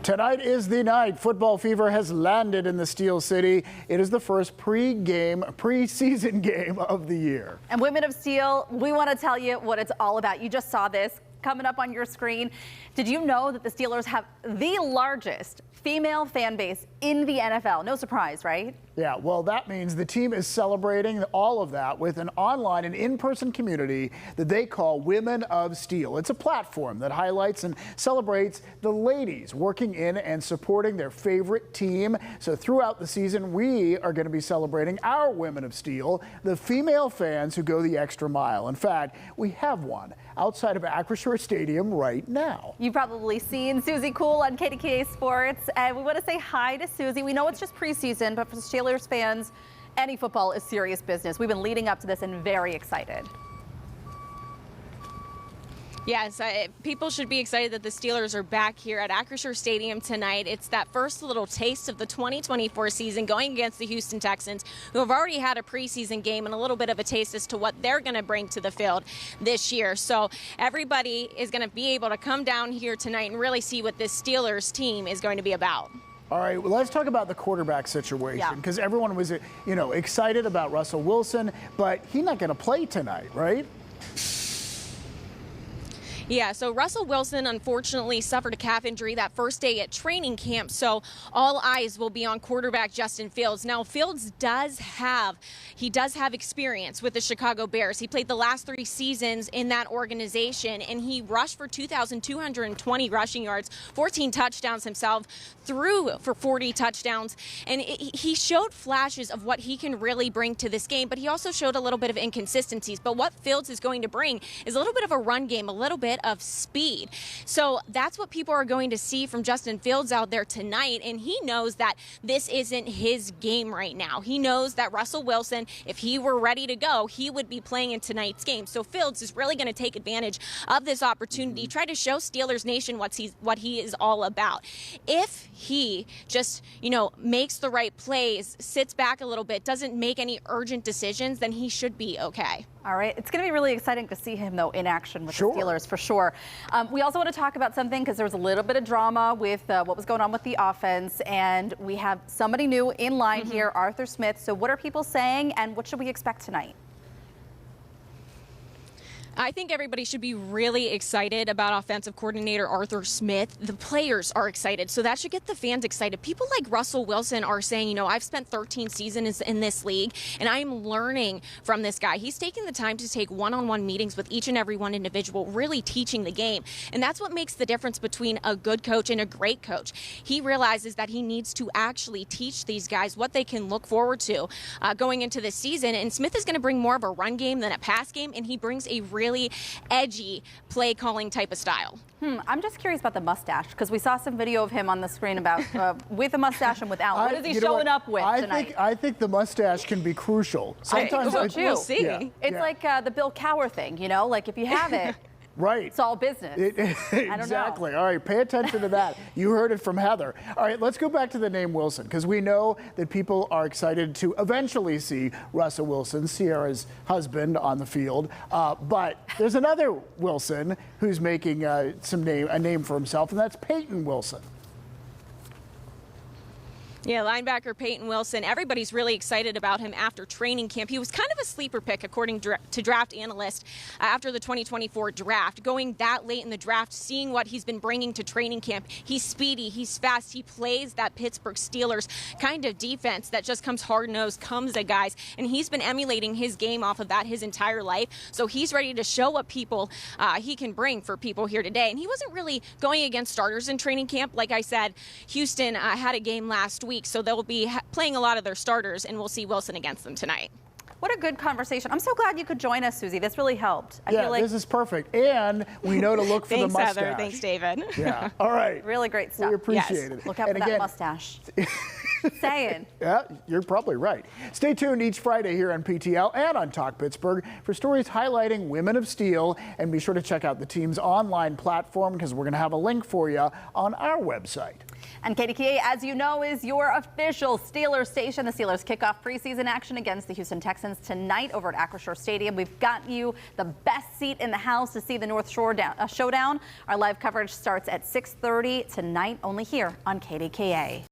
Tonight is the night. Football fever has landed in the Steel City. It is the first preseason game of the year. And Women of Steel, we want to tell you what it's all about. You just saw this coming up on your screen. Did you know that the Steelers have the largest female fan base in the NFL? No surprise, right? Yeah, well, that means the team is celebrating all of that with an online and in-person community that they call Women of Steel. It's a platform that highlights and celebrates the ladies working in and supporting their favorite team. So throughout the season, we are going to be celebrating our Women of Steel, the female fans who go the extra mile. In fact, we have one outside of Acrisure Stadium right now. You've probably seen Suzie Cool on KDKA Sports, and we want to say hi to Suzie. We know it's just preseason, but for Steelers fans, any football is serious business. We've been leading up to this and very excited. Yes, people should be excited that the Steelers are back here at Acrisure Stadium tonight. It's that first little taste of the 2024 season going against the Houston Texans, who have already had a preseason game and a little bit of a taste as to what they're going to bring to the field this year. So everybody is going to be able to come down here tonight and really see what this Steelers team is going to be about. All right, well, let's talk about the quarterback situation, because everyone was, excited about Russell Wilson, but he's not going to play tonight, right? Yeah, so Russell Wilson unfortunately suffered a calf injury that first day at training camp, so all eyes will be on quarterback Justin Fields. Now, Fields does have experience with the Chicago Bears. He played the last 3 seasons in that organization, and he rushed for 2,220 rushing yards, 14 touchdowns himself, threw for 40 touchdowns, and he showed flashes of what he can really bring to this game, but he also showed a little bit of inconsistencies. But what Fields is going to bring is a little bit of a run game, a little bit of speed. So that's what people are going to see from Justin Fields out there tonight, and he knows that this isn't his game right now. He knows that Russell Wilson, if he were ready to go, he would be playing in tonight's game. So Fields is really going to take advantage of this opportunity, try to show Steelers Nation what he is all about. If he just, makes the right plays, sits back a little bit, doesn't make any urgent decisions, then he should be okay. All right. It's going to be really exciting to see him, though, in action with the Steelers, for sure. We also want to talk about something, because there was a little bit of drama with what was going on with the offense, and we have somebody new in line here, Arthur Smith. So what are people saying, and what should we expect tonight? I think everybody should be really excited about offensive coordinator Arthur Smith. The players are excited, so that should get the fans excited. People like Russell Wilson are saying, I've spent 13 seasons in this league, and I'm learning from this guy. He's taking the time to take one-on-one meetings with each and every one individual, really teaching the game. And that's what makes the difference between a good coach and a great coach. He realizes that he needs to actually teach these guys what they can look forward to going into this season. And Smith is going to bring more of a run game than a pass game, and he brings a really edgy play calling type of style. I'm just curious about the mustache, because we saw some video of him on the screen about with a mustache and without. What is he showing up with tonight? I think the mustache can be crucial. Sometimes we'll see. Yeah. It's like the Bill Cowher thing, like if you have it, right. It's all business. Exactly. All right, pay attention to that. You heard it from Heather. All right, let's go back to the name Wilson, because we know that people are excited to eventually see Russell Wilson, Sierra's husband, on the field. But there's another Wilson who's making a name for himself, and that's Peyton Wilson. Yeah, linebacker Peyton Wilson. Everybody's really excited about him after training camp. He was kind of a sleeper pick, according to draft analysts, after the 2024 draft. Going that late in the draft, seeing what he's been bringing to training camp. He's speedy, he's fast, he plays that Pittsburgh Steelers kind of defense that just comes hard-nosed, comes at guys, and he's been emulating his game off of that his entire life. So he's ready to show what people he can bring for people here today. And he wasn't really going against starters in training camp. Like I said, Houston had a game last week, so they'll be playing a lot of their starters, and we'll see Wilson against them tonight. What a good conversation. I'm so glad you could join us, Suzie. This really helped. I feel like this is perfect. And we know to look for the mustache. Thanks, Heather. Thanks, David. Yeah. All right. Really great stuff. We appreciate it. Look out for that mustache. Saying. Yeah, you're probably right. Stay tuned each Friday here on PTL and on Talk Pittsburgh for stories highlighting Women of Steel. And be sure to check out the team's online platform because we're going to have a link for you on our website. And KDKA, as you know, is your official Steelers station. The Steelers kick off preseason action against the Houston Texans tonight over at Acrisure Stadium. We've got you the best seat in the house to see the North Shore showdown. Our live coverage starts at 6:30 tonight, only here on KDKA.